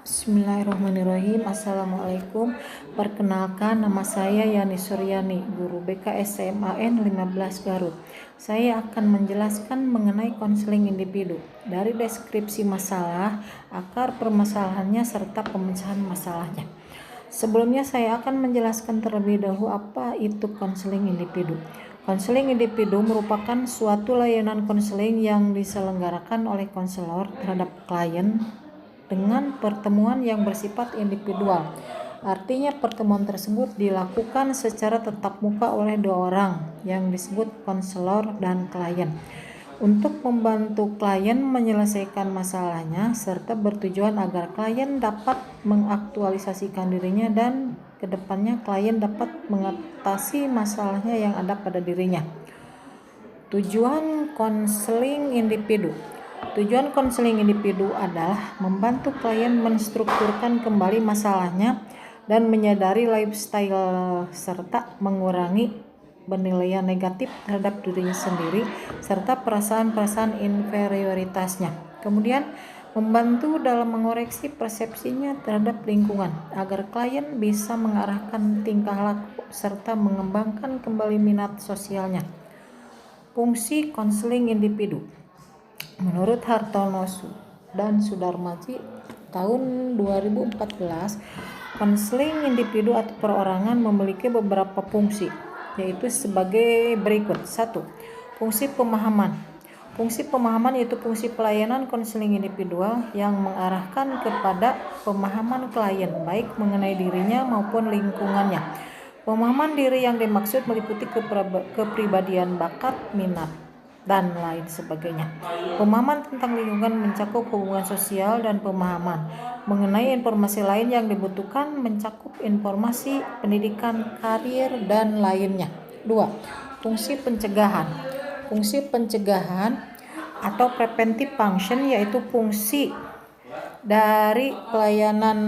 Bismillahirrahmanirrahim. Assalamualaikum. Perkenalkan, nama saya Yani Suryani, guru BK SMAN 15 Garut. Saya akan menjelaskan mengenai konseling individu. Dari deskripsi masalah, akar permasalahannya, serta pemecahan masalahnya. Sebelumnya saya akan menjelaskan terlebih dahulu apa itu konseling individu. Konseling individu merupakan suatu layanan konseling yang diselenggarakan oleh konselor terhadap klien dengan pertemuan yang bersifat individual. Artinya pertemuan tersebut dilakukan secara tatap muka oleh dua orang yang disebut konselor dan klien untuk membantu klien menyelesaikan masalahnya serta bertujuan agar klien dapat mengaktualisasikan dirinya dan kedepannya klien dapat mengatasi masalahnya yang ada pada dirinya. Tujuan konseling individu. Tujuan konseling individu adalah membantu klien menstrukturkan kembali masalahnya dan menyadari lifestyle serta mengurangi penilaian negatif terhadap dirinya sendiri serta perasaan-perasaan inferioritasnya. Kemudian membantu dalam mengoreksi persepsinya terhadap lingkungan agar klien bisa mengarahkan tingkah laku serta mengembangkan kembali minat sosialnya. Fungsi konseling individu. Menurut Hartono dan Sudarmaji tahun 2014, konseling individu atau perorangan memiliki beberapa fungsi, yaitu sebagai berikut. 1. Fungsi pemahaman. Fungsi pemahaman yaitu fungsi pelayanan konseling individual yang mengarahkan kepada pemahaman klien, baik mengenai dirinya maupun lingkungannya. Pemahaman diri yang dimaksud meliputi kepribadian, bakat, minat, dan lain sebagainya. Pemahaman tentang lingkungan mencakup hubungan sosial dan pemahaman mengenai informasi lain yang dibutuhkan mencakup informasi pendidikan, karir, dan lainnya. 2. Fungsi pencegahan. Fungsi pencegahan atau preventive function yaitu fungsi dari pelayanan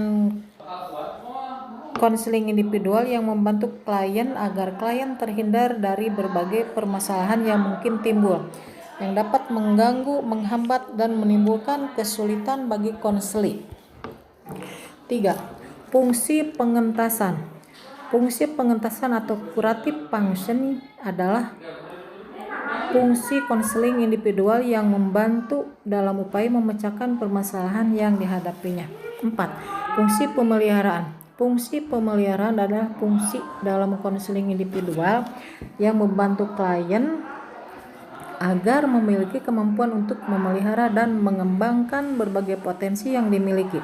konseling individual yang membantu klien agar klien terhindar dari berbagai permasalahan yang mungkin timbul yang dapat mengganggu, menghambat, dan menimbulkan kesulitan bagi konseling. 3. Fungsi pengentasan. Fungsi pengentasan atau curative function adalah fungsi konseling individual yang membantu dalam upaya memecahkan permasalahan yang dihadapinya. 4. Fungsi pemeliharaan. Fungsi pemeliharaan adalah fungsi dalam konseling individual yang membantu klien agar memiliki kemampuan untuk memelihara dan mengembangkan berbagai potensi yang dimiliki.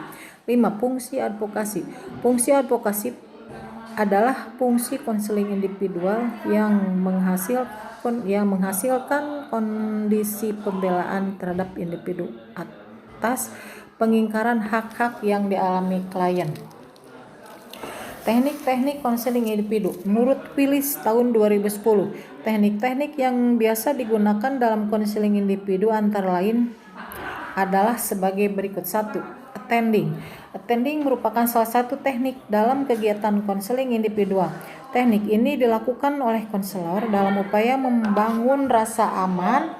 5. Fungsi advokasi. Fungsi advokasi adalah fungsi konseling individual yang menghasilkan kondisi pembelaan terhadap individu atas pengingkaran hak-hak yang dialami klien. Teknik-teknik konseling individu. Menurut Phillips tahun 2010, teknik-teknik yang biasa digunakan dalam konseling individu antara lain adalah sebagai berikut. 1. Attending. Attending merupakan salah satu teknik dalam kegiatan konseling individual. Teknik ini dilakukan oleh konselor dalam upaya membangun rasa aman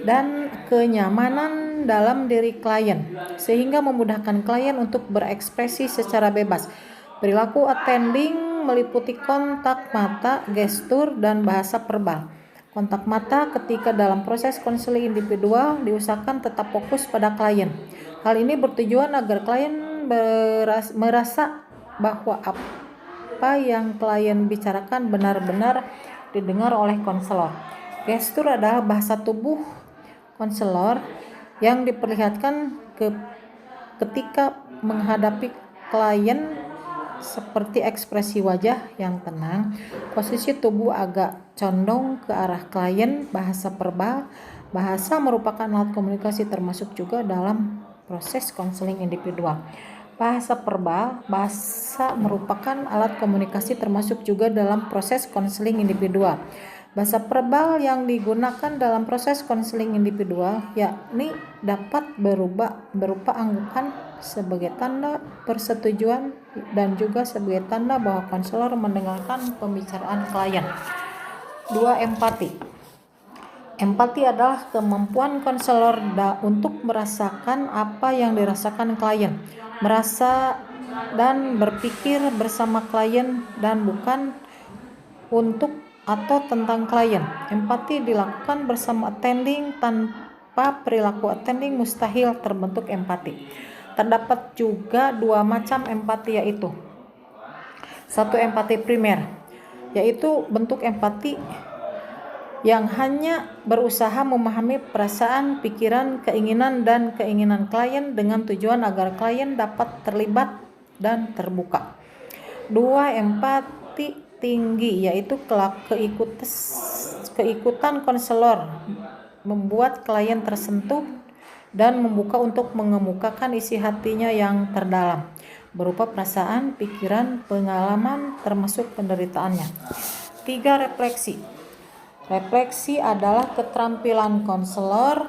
dan kenyamanan dalam diri klien, sehingga memudahkan klien untuk berekspresi secara bebas. Perilaku attending meliputi kontak mata, gestur, dan bahasa verbal. Kontak mata ketika dalam proses konseling individual diusahakan tetap fokus pada klien. Hal ini bertujuan agar klien merasa bahwa apa yang klien bicarakan benar-benar didengar oleh konselor. Gestur adalah bahasa tubuh konselor yang diperlihatkan ketika menghadapi klien seperti ekspresi wajah yang tenang, posisi tubuh agak condong ke arah klien, bahasa verbal. Bahasa merupakan alat komunikasi termasuk juga dalam proses konseling individual. Bahasa merupakan alat komunikasi termasuk juga dalam proses konseling individual. Bahasa verbal yang digunakan dalam proses konseling individual yakni dapat berupa anggukan sebagai tanda persetujuan dan juga sebagai tanda bahwa konselor mendengarkan pembicaraan klien. 2. Empati. Empati adalah kemampuan konselor untuk merasakan apa yang dirasakan klien, merasa dan berpikir bersama klien dan bukan untuk atau tentang klien. Empati dilakukan bersama attending. Tanpa perilaku attending mustahil terbentuk empati. Terdapat juga dua macam empati, yaitu satu, empati primer, yaitu bentuk empati yang hanya berusaha memahami perasaan, pikiran, keinginan, dan keinginan klien dengan tujuan agar klien dapat terlibat dan terbuka. Dua, empati tinggi, yaitu keikutan konselor membuat klien tersentuh dan membuka untuk mengemukakan isi hatinya yang terdalam, berupa perasaan, pikiran, pengalaman, termasuk penderitaannya. 3, refleksi. Refleksi adalah keterampilan konselor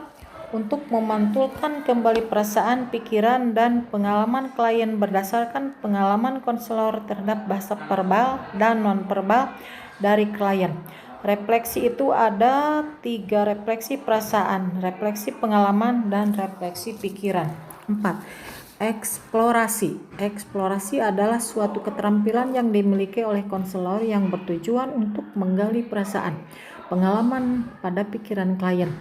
untuk memantulkan kembali perasaan, pikiran, dan pengalaman klien berdasarkan pengalaman konselor terhadap bahasa verbal dan non-verbal dari klien. Refleksi itu ada 3, refleksi perasaan, refleksi pengalaman, dan refleksi pikiran. 4. Eksplorasi. Eksplorasi adalah suatu keterampilan yang dimiliki oleh konselor yang bertujuan untuk menggali perasaan, pengalaman pada pikiran klien.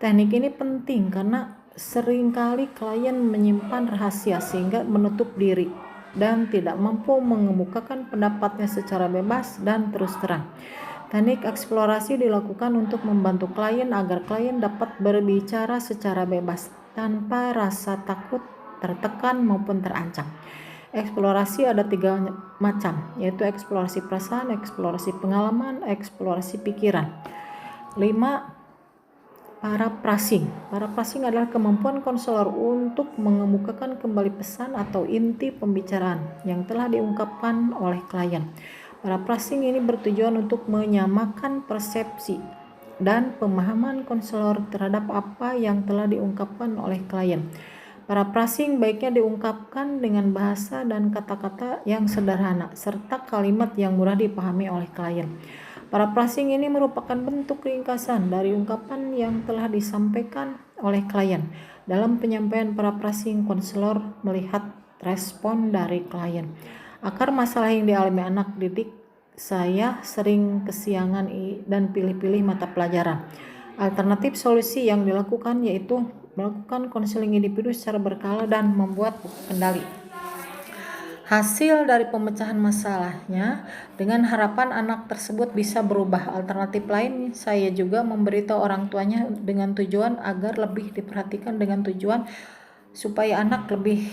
Teknik ini penting karena seringkali klien menyimpan rahasia sehingga menutup diri dan tidak mampu mengemukakan pendapatnya secara bebas dan terus terang. Teknik eksplorasi dilakukan untuk membantu klien agar klien dapat berbicara secara bebas tanpa rasa takut, tertekan, maupun terancam. Eksplorasi ada 3 macam, yaitu eksplorasi perasaan, eksplorasi pengalaman, eksplorasi pikiran. 5. Paraphrasing. Paraphrasing adalah kemampuan konselor untuk mengemukakan kembali pesan atau inti pembicaraan yang telah diungkapkan oleh klien. Paraphrasing ini bertujuan untuk menyamakan persepsi dan pemahaman konselor terhadap apa yang telah diungkapkan oleh klien. Paraphrasing baiknya diungkapkan dengan bahasa dan kata-kata yang sederhana serta kalimat yang mudah dipahami oleh klien. Paraphrasing ini merupakan bentuk ringkasan dari ungkapan yang telah disampaikan oleh klien. Dalam penyampaian paraphrasing, konselor melihat respon dari klien. Akar masalah yang dialami anak didik saya sering kesiangan dan pilih-pilih mata pelajaran. Alternatif solusi yang dilakukan yaitu melakukan konseling individu secara berkala dan membuat buku kendali hasil dari pemecahan masalahnya dengan harapan anak tersebut bisa berubah. Alternatif lain, saya juga memberitahu orang tuanya dengan tujuan agar lebih diperhatikan, dengan tujuan supaya anak lebih